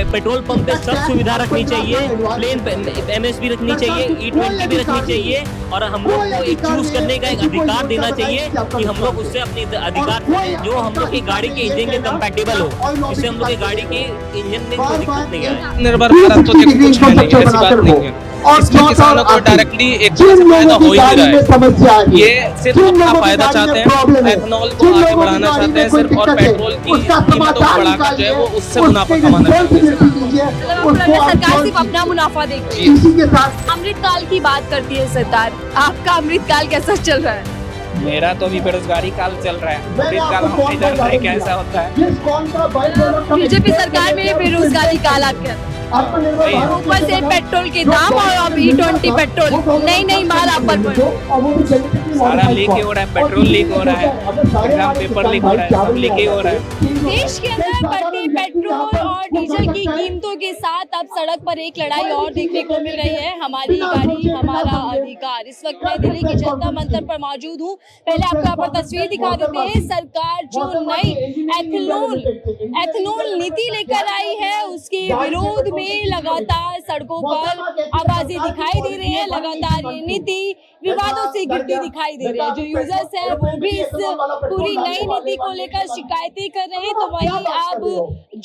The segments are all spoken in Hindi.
पेट्रोल पंप पे सब सुविधा रखनी चाहिए, प्लेन MSP रखनी चाहिए, E20 भी रखनी चाहिए, और हम लोग को एक चूज करने का एक अधिकार देना चाहिए कि हम लोग उससे अपने अधिकार जो हम लोग की गाड़ी के इंजन के कंपैटिबल हो, इससे हम लोग की गाड़ी के इंजन में कोई दिक्कत नहीं आए। निर्भर भारत तो देखो कुछ है नहीं, ऐसी बात नहीं है। इसमें किसानों को डायरेक्टली एक फायदा हो ही नहीं रहा है। ये सिर्फ अपना फायदा चाहते हैं, एथेनॉल को आगे बढ़ाना चाहते हैं सिर्फ, और पेट्रोल की कीमतों को बढ़ाकर जो है वो उससे मुनाफा कमाना चाहते हैं। सरकार सिर्फ अपना मुनाफा देखती है। अमृतकाल की बात करती है सरकार, आपका अमृतकाल कैसा चल रहा है? मेरा तो अभी बेरोजगारी काल चल रहा है, अमृतकाल हम नहीं जानते हैं कैसा होता है। बीजेपी सरकार में बेरोजगारी काल आ गया, ऊपर से पेट्रोल के दाम और अब E20 पेट्रोल नई माल आप पर सारा लीक हो रहा है, पेट्रोल लीक हो रहा है, एग्जाम पेपर लीक हो रहा है, सब लीक ही हो रहा है। देश के अंदर बढ़ती पेट्रोल और डीजल की कीमतों के साथ अब सड़क पर एक लड़ाई और देखने को मिल रही है। हमारी गाड़ी हमारा अधिकार। इस वक्त मैं दिल्ली की जनता मंतर पर मौजूद हूँ। पहले आपको यहाँ पर तस्वीर दिखा देते हैं। सरकार जो नई एथेनॉल नीति लेकर आई है उसके विरोध में लगातार सड़कों पर आवाजें दिखाई दे रही है। लगातार ये नीति विवादों से घिरती दिखाई दे रही है। जो यूजर्स है वो भी इस पूरी नई नीति को लेकर शिकायतें कर रहे हैं, तो वहीं अब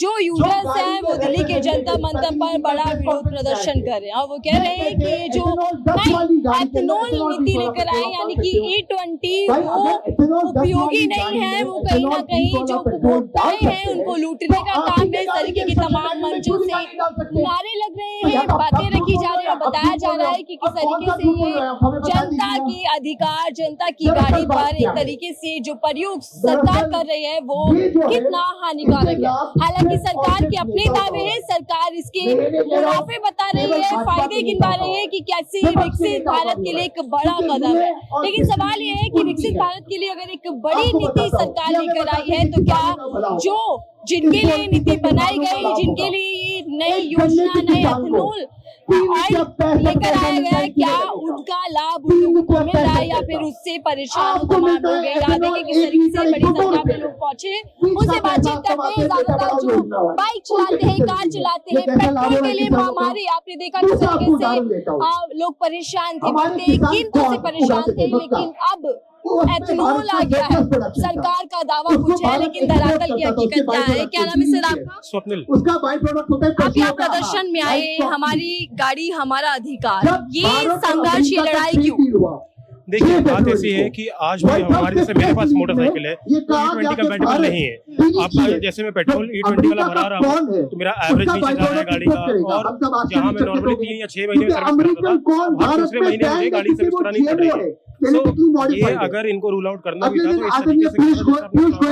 जो यूजर्स हैं वो दिल्ली के जनता मंतर पर बड़ा विरोध प्रदर्शन कर रहे हैं और वो कह रहे हैं कि जो नई एथेनॉल नीति लेकर आए यानी कि E20 वो उपयोगी नहीं है। वो कहीं ना कहीं जो उपभोक्ताएं हैं उनको लूटने का काम है। इस तरीके की तमाम मंचों से नारे लग रहे हैं, बातें रखी जा रही है, बताया जा रहा है कि किस तरीके से ये जनता के अधिकार, जनता की गाड़ी पर एक तरीके से जो प्रयोग सरकार कर रही है वो कितना हानिकारक है। हालांकि सरकार के अपने दावे हैं, सरकार इसके मुनाफे बता रही है, फायदे गिनवा रही है कि कैसे विकसित भारत के लिए एक बड़ा कदम है। लेकिन सवाल ये है कि विकसित भारत के लिए अगर एक बड़ी नीति सरकार लेकर आई है तो क्या जो जिनके लिए नीति बनाई गई, जिनके लिए नई योजना, नई एथेनॉल ऑयल लेकर आया गया, क्या उनका लाभ उन लोगों को मिल रहा है या फिर उससे परेशान तमाम लोग हैं। याद है कि किस तरीके से बड़ी संख्या में लोग पहुंचे, उनसे बातचीत करते हैं। ज्यादातर जो बाइक चलाते हैं, कार चलाते हैं, पेट्रोल के लिए महामारी आपने देखा किस तरीके से लोग परेशान थे, बढ़ते कीमतों से परेशान थे। लेकिन अब एथेनॉल आ गया है। सरकार का दावा कुछ है लेकिन धरातल की हकीकत क्या है? क्या नाम है सर आपका? स्वप्निल। उसका बाई प्रोडक्ट होता है। आप यहाँ प्रदर्शन में आए, हमारी गाड़ी हमारा अधिकार, ये संघर्ष, ये लड़ाई क्यों? देखिए बात ऐसी है कि आज भी हमारे जैसे मेरे पास मोटरसाइकिल है तो E20 कंपैटिबल नहीं है। आप जैसे मैं पेट्रोल E20 वाला भरा रहा हूँ तो मेरा एवरेज भी चल रहा है गाड़ी का, और जहाँ मैं नॉर्मली 3 या 6 महीने में सर्विस कराता था, हर दूसरे महीने मुझे गाड़ी सर्विस करानी पड़ रही है। तो ये अगर इनको रूल आउट करना भी था तो इस तरीके से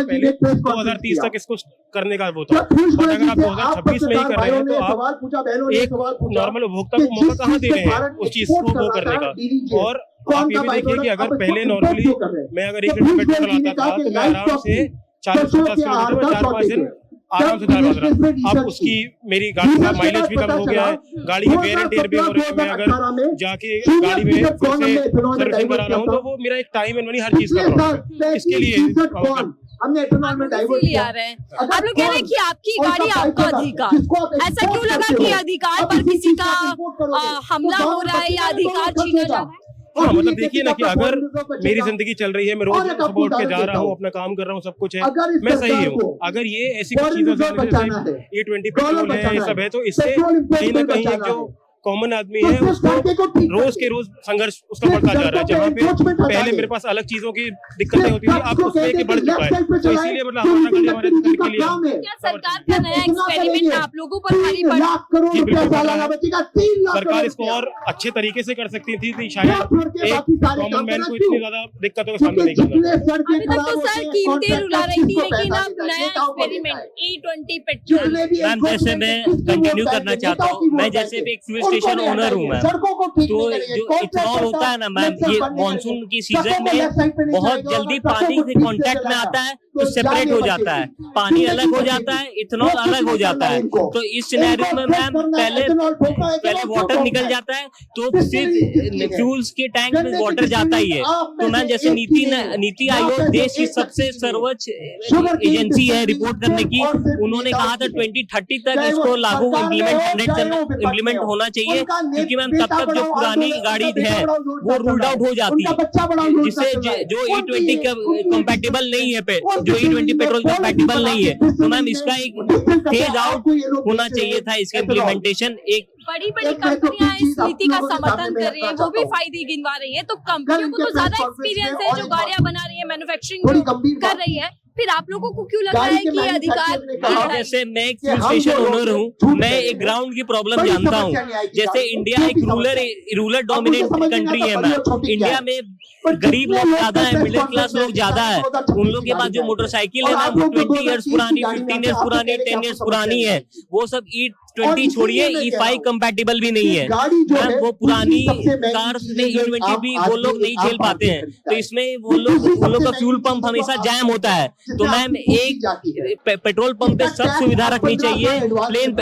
पहले 2030 तक इसको करने का वो था, बट अगर आप 2026 में ही कर रहे हैं तो आप एक नॉर्मल उपभोक्ता को मौका कहाँ दे रहे हैं उस चीज को वो करने का। और आप ये भी देखिए कि अगर पहले नॉर्मली मैं अगर 1 लीटर पेट्रोल चलाता था तो मैं आराम से 40-50 किलोमीटर में 4-5 दिन आराम से चला रहा। अब उसकी मेरी गाड़ी का माइलेज भी कम हो गया है, गाड़ी के वेयर एंड टेयर भी हो रहे हैं। मैं अगर जाके गाड़ी में सर्विसिंग करा रहा हूँ तो वो मेरा एक टाइम एंड मनी हर चीज कर रहा हूँ। इसके लिए हमने एथेनॉल में डाइवर्ट किया आ रहे हैं। आप लोग कह रहे हैं कि आपकी गाड़ी आपका अधिकार, ऐसा क्यों लगा कि अधिकार पर किसी का हमला हो रहा है या अधिकार छीना जा रहा है? हाँ मतलब देखिए ना कि अगर मेरी जिंदगी चल रही है, मैं रोज सुबह उठ के जा रहा हूँ, अपना काम कर रहा हूँ, सब कुछ है, मैं सही हूँ। अगर ये ऐसी कुछ चीजों से E20 पेट्रोल है, ये सब है, तो इससे कहीं ना कहीं जो कॉमन आदमी है उसको रोज के रोज संघर्ष उसका बढ़ता जा रहा है। जहाँ पे पहले मेरे पास अलग चीजों की दिक्कतें होती थी, अब उसमें के बढ़ चुका है। तो इसीलिए मतलब हमारा गाड़ी हमारे के लिए क्या सरकार का नया एक्सपेरिमेंट आप लोगों पर भारी पड़ा? जी बिल्कुल, सरकार इसको और अच्छे तरीके से कर सकती थी, शायद एक कॉमन मैन को इतनी ज्यादा दिक्कतों का सामना नहीं करना। अभी तक तो सर कीमतें रुला रही थी, लेकिन अब नया एक्सपेरिमेंट E20 पेट्रोल। मैम जैसे मैं कंटिन्यू करना चाहता हूँ, मैं जैसे एक स्टेशन ओनर हूँ मैम, तो जो इथेनॉल होता है ना मैम, ये मानसून की सीजन में बहुत जल्दी पानी से कांटेक्ट में आता है सेपरेट हो जाता है, पानी अलग हो जाता है, इथेनॉल अलग हो जाता है। तो इस सिनेरियो में मैम पहले वाटर निकल जाता है, तो सिर्फ फ्यूल्स के टैंक में वाटर जाता ही है। तो मैम जैसे नीति आयोग देश की सबसे सर्वोच्च एजेंसी है रिपोर्ट करने की, उन्होंने कहा था 2030 तक इसको लागू इम्प्लीमेंट होना चाहिए, क्योंकि मैम तब तक जो पुरानी गाड़ी है वो रूल्ड आउट हो जाती है, जिससे जो E20 कंपैटिबल नहीं है, जो E20 पेट्रोल कंपैटिबल नहीं है। तो मैम इसका एक फेज आउट होना चाहिए था, इसका इम्प्लीमेंटेशन। एक बड़ी कंपनियां इस नीति का समर्थन कर रही है, वो भी फायदे गिनवा रही है, तो कंपनियों को तो ज्यादा एक्सपीरियंस है जो गाड़ियां बना रही है, मैन्युफैक्चरिंग कर रही है, फिर आप लोगों को क्यों लगता है कि अधिकार? जैसे मैं एक फ्यूल स्टेशन ओनर हूँ, मैं एक ग्राउंड की प्रॉब्लम जानता हूँ। जैसे इंडिया एक रूरल डोमिनेट कंट्री है मैम, इंडिया में गरीब लोग ज्यादा है, मिडिल क्लास लोग ज्यादा है, उन लोग के पास जो मोटरसाइकिल है मैम 20 इयर्स पुरानी, 15 इयर्स पुरानी, 10 इयर्स पुरानी है, वो सब E20 छोड़िए E5 कंपैटिबल भी नहीं है मैम। वो पुरानी कार्स में E20 भी वो लोग नहीं झेल पाते हैं, तो इसमें वो लोग का फ्यूल पंप हमेशा जैम होता है। तो मैम एक पेट्रोल पंप पे सब सुविधा रखनी चाहिए, प्लेन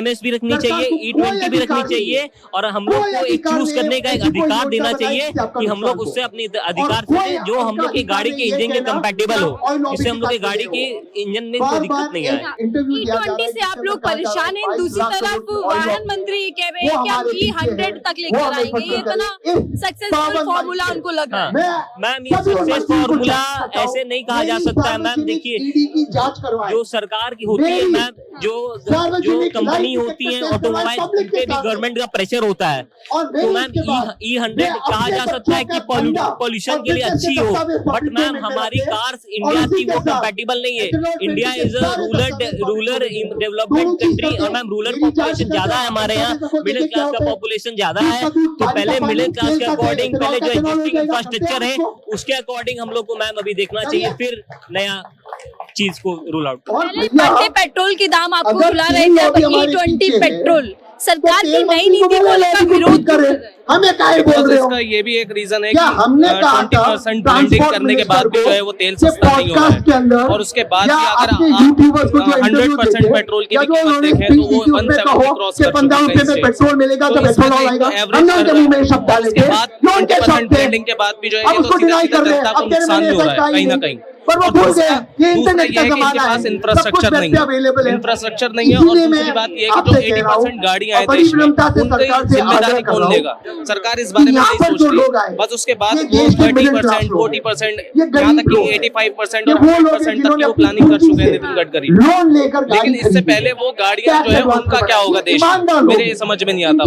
MSP रखनी चाहिए, E20 भी रखनी चाहिए, और हम लोग को एक चूज करने का एक अधिकार देना चाहिए कि हम लोग उससे अपने अधिकार से जो हम लोग की गाड़ी के इंजन के कंपैटिबल हो, जिससे हम लोग की गाड़ी के इंजन में कोई दिक्कत नहीं आए। E20 से आप लोग परेशान हैं, दूसरी तरफ वाहन मंत्री कह रहे हैं कि हम E100 तक लेकर आएंगे, ये इतना सक्सेसफुल फॉर्मूला उनको लग रहा है। मैम ये सक्सेस फॉर्मूला ऐसे नहीं कहा जा सकता है मैम। देखिए जो सरकार की होती है मैम, जो कंपनी होती है ऑटोमोबाइल, उन पे भी गवर्नमेंट का प्रेशर होता है। तो मैम E100 कहा जा सकता है कि पॉल्यूशन के लिए अच्छी हो, बट मैम हमारी कार्स इंडिया की वो कंपैटिबल नहीं है। India is a rural development country, और मैम रूरल पॉपुलेशन ज्यादा है हमारे यहाँ, मिडिल क्लास का पॉपुलेशन ज्यादा है। तो पहले मिडिल क्लास के अकॉर्डिंग पहले जो एग्जिस्टिंग इंफ्रास्ट्रक्चर है उसके अकॉर्डिंग हम लोग को मैम अभी देखना चाहिए, फिर नया चीज को रूल आउट। पहले बढ़ते पेट्रोल के दाम आपको रुला रहे थे, अब E20 पेट्रोल सरकार की नई नीति को लेकर विरोध कर रहे हैं। हमें काहे बोल रहे हो? इसका ये भी एक रीजन है क्या कि हमने कहा 20% ब्लेंडिंग करने के बाद भी जो है वो तेल सस्ता नहीं हो रहा है, और उसके बाद भी अगर आप 100% पेट्रोल की भी कीमत देखें तो वो 170 क्रॉस कर चुकी है। पेट्रोल मिलेगा तो पेट्रोल आएगा, उसके बाद 20% ब्लेंडिंग के बाद भी जो है ये तो सीधा जनता को नुकसान भी हो रहा है कहीं ना कहीं। पर वो भूल गए ये इंटरनेट का जमाना है, इंफ्रास्ट्रक्चर नहीं है, इंफ्रास्ट्रक्चर नहीं है। और दूसरी बात ये है कि जो 80% गाड़ियां हैं देश में, उनकी जिम्मेदारी कौन लेगा? सरकार इस बारे में नहीं सोच रही। बस उसके बाद 30%, 40%, यहाँ तक कि 85% और 100% तक की वो प्लानिंग कर चुके हैं नितिन गडकरी। लेकिन इससे पहले वो गाड़ियां जो है उनका क्या होगा देश में, मेरे समझ में नहीं आता।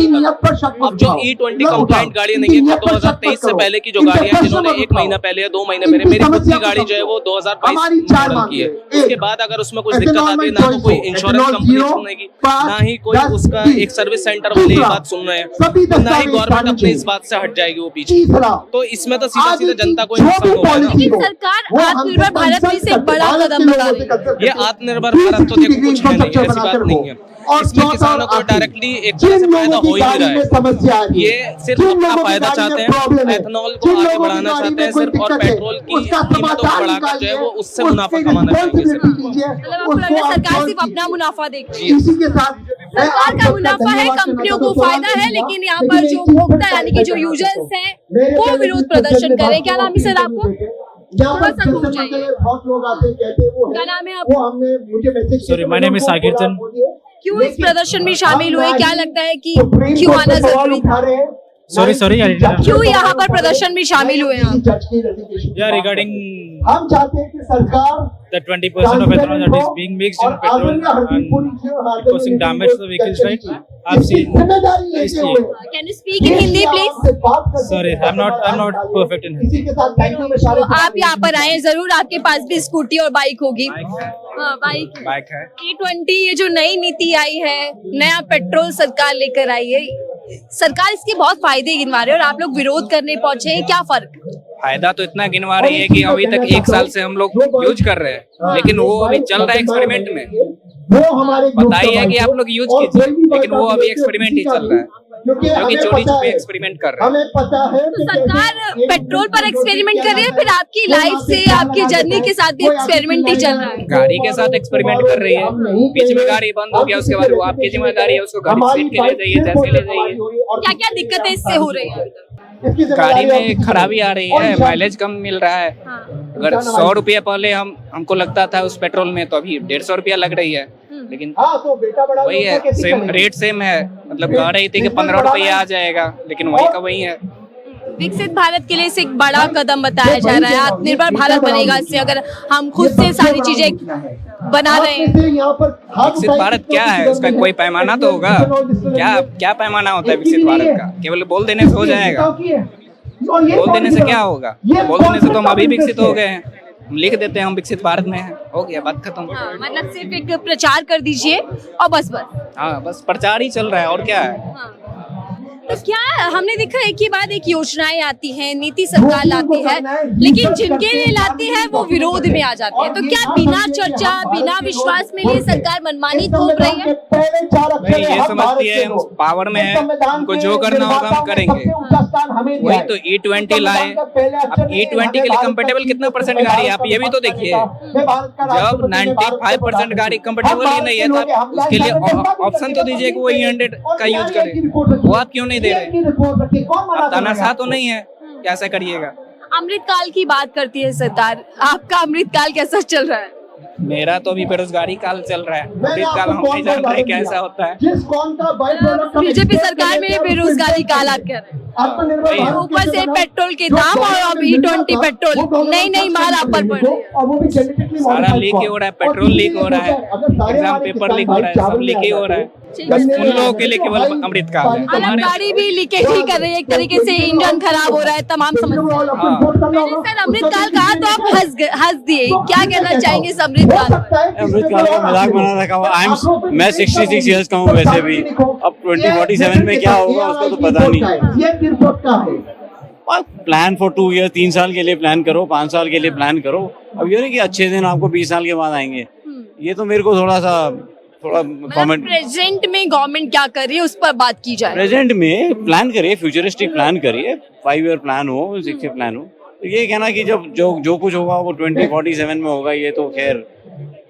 अब जो E20 कंप्लाइंट गाड़ियां नहीं है, 2023 से पहले की जो गाड़ियां जिन्होंने 1 महीना पहले या 2 महीने पहले, मेरी खुद की गाड़ी जो है वो 2022 मॉडल की है, उसके बाद अगर उसमें कुछ दिक्कत आती है, ना तो कोई इंश्योरेंस कंपनी सुनेगी, ना ही कोई उसका एक सर्विस सेंटर वाले ये बात सुन रहे हैं, ना ही गवर्नमेंट अपने इस बात से हट जाएगी वो पीछे। तो इसमें तो सीधा सीधा जनता को नुकसान होगा। लेकिन सरकार आत्मनिर्भर भारत में से एक बड़ा कदम उठा रही है। ये आत्मनिर्भर भारत तो देखो कुछ है नहीं, ऐसी बात नहीं है। इसमें किसानों को डायरेक्टली एक तरह से फायदा हो ही नहीं रहा है। ये सिर्फ अपना फायदा चाहते हैं, एथेनॉल को आगे बढ़ाना चाहते हैं सिर्फ, और पेट्रोल की कीमतों को बढ़ाकर जो है वो उससे मुनाफा कमाना चाहेंगे सिर्फ। सरकार सिर्फ अपना मुनाफा देखती है, सरकार का मुनाफा है, कंपनियों को फायदा है, लेकिन यहाँ पर जो उपभोक्ता यानी कि जो यूजर्स हैं वो विरोध प्रदर्शन कर रहे हैं। क्या नाम है सर आपको? थोड़ा सा घूम जाइए। क्या नाम है आपको? Sorry, my name is Sakir Chand. क्यों इस प्रदर्शन में शामिल हुए? क्या लगता है कि क्यों आना जरूरी था? सॉरी क्यों यहाँ पर प्रदर्शन में शामिल हुए हैं? रिगार्डिंग हम चाहते हैं कि सरकार the 20% of ethanol that is being mixed in petrol and causing damage to the vehicles, right? I've seen. Can you speak in Hindi, please? Sorry, I'm not perfect in Hindi. तो आप यहाँ पर आए जरूर, आपके पास भी स्कूटी और बाइक होगी। हाँ, बाइक है। E20 ये जो नई नीति आई है, नया पेट्रोल सरकार लेकर आई है, सरकार इसके बहुत फायदे गिनवा रही है और आप लोग विरोध करने पहुंचे हैं, क्या फर्क? फायदा तो इतना गिनवा रही है कि अभी तक 1 साल से हम लोग यूज कर रहे हैं, लेकिन वो अभी चल रहा है एक्सपेरिमेंट में। बताइए कि आप लोग यूज कीजिए, लेकिन वो अभी एक्सपेरिमेंट ही चल रहा है। क्योंकि चोरी छुपे एक्सपेरिमेंट कर रहे हैं। हमें पता है तो सरकार पेट्रोल पर एक्सपेरिमेंट कर रही है, फिर आपकी लाइफ से आपकी जर्नी के साथ भी एक्सपेरिमेंट ही चल रहा है। गाड़ी के साथ एक्सपेरिमेंट कर रही है, बीच में गाड़ी बंद हो गया, उसके बाद वो आपकी जिम्मेदारी है, उसको गाड़ी सीट के ले जाइए, जैसे ले जाइए। क्या क्या दिक्कतें इससे हो रही है? गाड़ी में खराबी आ रही है, माइलेज कम मिल रहा है। अगर 100 रुपया पहले हमको लगता था उस पेट्रोल में, तो अभी 150 रुपया लग रही है। लेकिन वही है, सेम रेट सेम है, मतलब कह रही थी कि 15 रुपया आ जाएगा, लेकिन वही का वही है। विकसित भारत के लिए इसे एक बड़ा कदम बताया जा रहा है। आत्मनिर्भर भारत बनेगा इससे, अगर हम खुद से सारी चीजें बना रहे हैं। विकसित भारत क्या है, उसका कोई पैमाना तो होगा। क्या पैमाना होता है विकसित भारत का? केवल बोल देने से हो जाएगा? बोल देने से क्या होगा? बोल देने से तो हम अभी विकसित हो गए हैं, हम लिख देते हैं हम विकसित भारत में हैं, हो गया, बात खत्म। हाँ, मतलब सिर्फ एक प्रचार कर दीजिए और बस। हाँ, बस प्रचार ही चल रहा है, और क्या है। हाँ। तो क्या हमने देखा एक के बाद एक योजनाएं आती हैं, नीति सरकार लाती है, लेकिन जिनके लिए लाती है वो विरोध में आ जाते हैं। तो क्या बिना चर्चा, बिना विश्वास में ये सरकार मनमानी थोप रही है? नहीं, ये समझती है हम पावर में है, हमको जो करना होगा हम करेंगे। वही तो E20 लाए। अब E20 के लिए कंफर्टेबल कितना परसेंट गाड़ी है, आप ये भी तो देखिए। जब 95% गाड़ी कंफर्टेबल ही नहीं है, तो आप उसके लिए ऑप्शन तो दीजिए कि वो E100 का यूज करें। वो आप क्यों नहीं दे रहे? आप तानाशाह तो नहीं है, कैसा करिएगा? अमृतकाल की बात करती है सरकार, आपका अमृतकाल कैसा चल रहा है? मेरा तो अभी बेरोजगारी काल चल रहा है। अमृतकाल हम नहीं जान रहे कैसा होता है। बीजेपी सरकार में बेरोजगारी काल आप कह रहे हैं, ऊपर से पेट्रोल के दाम और अब E20 पेट्रोल नई माल आप पर पड़ रही है। सारा लीक ही हो रहा है, पेट्रोल लीक हो रहा है, एग्जाम पेपर लीक हो रहा है, सब लीक ही हो रहा है। बस उन लोगों के लिए केवल अमृतकाल है। अलग गाड़ी भी लीकेज ही कर रही है, एक तरीके से इंजन खराब हो रहा है, तमाम समस्या। सर अमृतकाल कहा तो आप हंस दिए, क्या कहना चाहेंगे इस अमृतकाल? अमृतकाल का मजाक बना रखा हुआ। मैं 66 ईयर्स का हूँ वैसे भी, अब 2047 में क्या होगा उसको तो पता नहीं। प्लान फॉर 2 ईयर, 3 साल के लिए प्लान करो, 5 साल के लिए प्लान करो। अब ये नहीं कि अच्छे दिन आपको 20 साल के बाद आएंगे। ये तो मेरे को थोड़ा कमेंट। प्रेजेंट में गवर्नमेंट क्या कर रही है उस पर बात की जाए। प्रेजेंट में प्लान करिए, फ्यूचरिस्टिक प्लान करिए, 5 ईयर प्लान हो, 6 ईयर प्लान हो। तो ये कहना कि जब जो कुछ होगा वो 2047 में होगा, ये तो खैर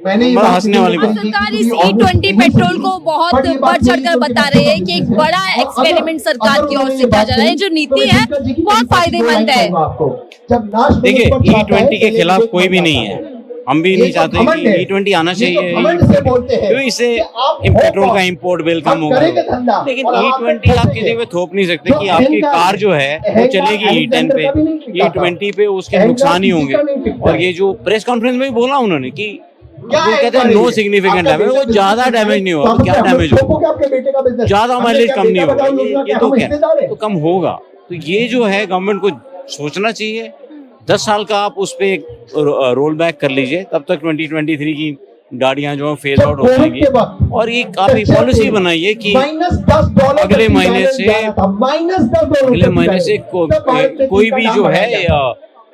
बड़ा हंसने वाली बात। सरकार इस E20 पेट्रोल को बहुत बढ़ चढ़कर बता रही है कि एक बड़ा एक्सपेरिमेंट सरकार की ओर से किया जा रहा है। जो नीति है बहुत फायदेमंद है। देखिए, E20 के खिलाफ कोई भी नहीं है, हम भी नहीं चाहते कि E20 आना चाहिए, क्योंकि इससे पेट्रोल का इंपोर्ट बिल कम होगा। लेकिन E20 आप किसी पे थोप नहीं सकते कि आपकी कार जो है वो चलेगी E10 पे, E20 पे उसके नुकसान ही होंगे। और ये जो प्रेस कॉन्फ्रेंस में भी बोला उन्होंने कि वो कहते हैं नो सिग्निफिकेंट डैमेज, वो ज्यादा डैमेज नहीं होगा। क्या डैमेज होगा? ज्यादा माइलेज कम नहीं होगा, ये तो क्या तो कम होगा। तो ये जो है गवर्नमेंट को सोचना चाहिए। 10 साल का आप उस पे रोल बैक कर लीजिए, तब तक 2023 की गाड़ियां जो है फेज आउट हो जाएंगी। और एक आप पॉलिसी बनाइए कि अगले महीने से कोई भी जो है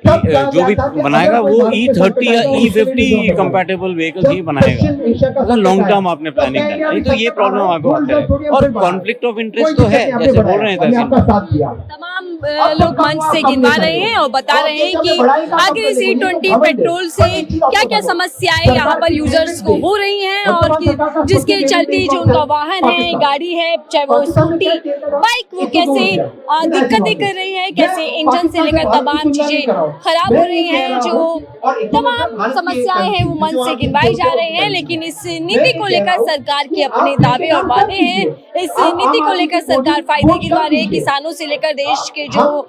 जो भी बनाएगा वो E30 या E50 कंपैटिबल व्हीकल ही बनाएगा। अगर लॉन्ग टर्म आपने प्लानिंग करना, नहीं तो ये प्रॉब्लम आपको आती है। और कॉन्फ्लिक्ट ऑफ इंटरेस्ट तो है, जैसे बोल रहे हैं। तमाम लोग मंच से गिनवा रहे हैं और बता रहे हैं कि आखिर इस E20 पेट्रोल से क्या क्या समस्याएं यहाँ पर यूजर्स को हो रही हैं, और जिसके चलते जो उनका वाहन है, गाड़ी है, चाहे वो स्कूटी, बाइक, वो कैसे दिक्कतें कर रही है, कैसे इंजन से लेकर तमाम चीजें खराब हो रही हैं। जो तमाम समस्याएं हैं वो मंच से गिनवाई जा रही हैं। लेकिन इस नीति को लेकर सरकार के अपने दावे और वादे हैं। इस नीति को लेकर सरकार फायदे गिनवा रही है। किसानों से लेकर देश के जो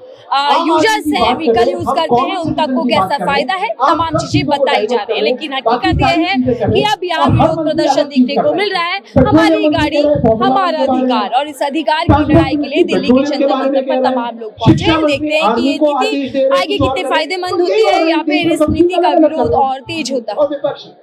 यूजर्स हैं, व्हीकल यूज करते हैं, उन तक को कैसा फायदा है, तमाम चीजें बताई जा रही है। लेकिन हकीकत यह है कि अब यहाँ विरोध प्रदर्शन देखने को मिल रहा है। हमारी गाड़ी, हमारा अधिकार, और इस अधिकार की लड़ाई के लिए दिल्ली के जंतर मंदिर पर तमाम लोग पहुंचे। देखते हैं कि ये नीति आगे कितने फायदेमंद होती है या फिर इस नीति का विरोध और तेज होता है।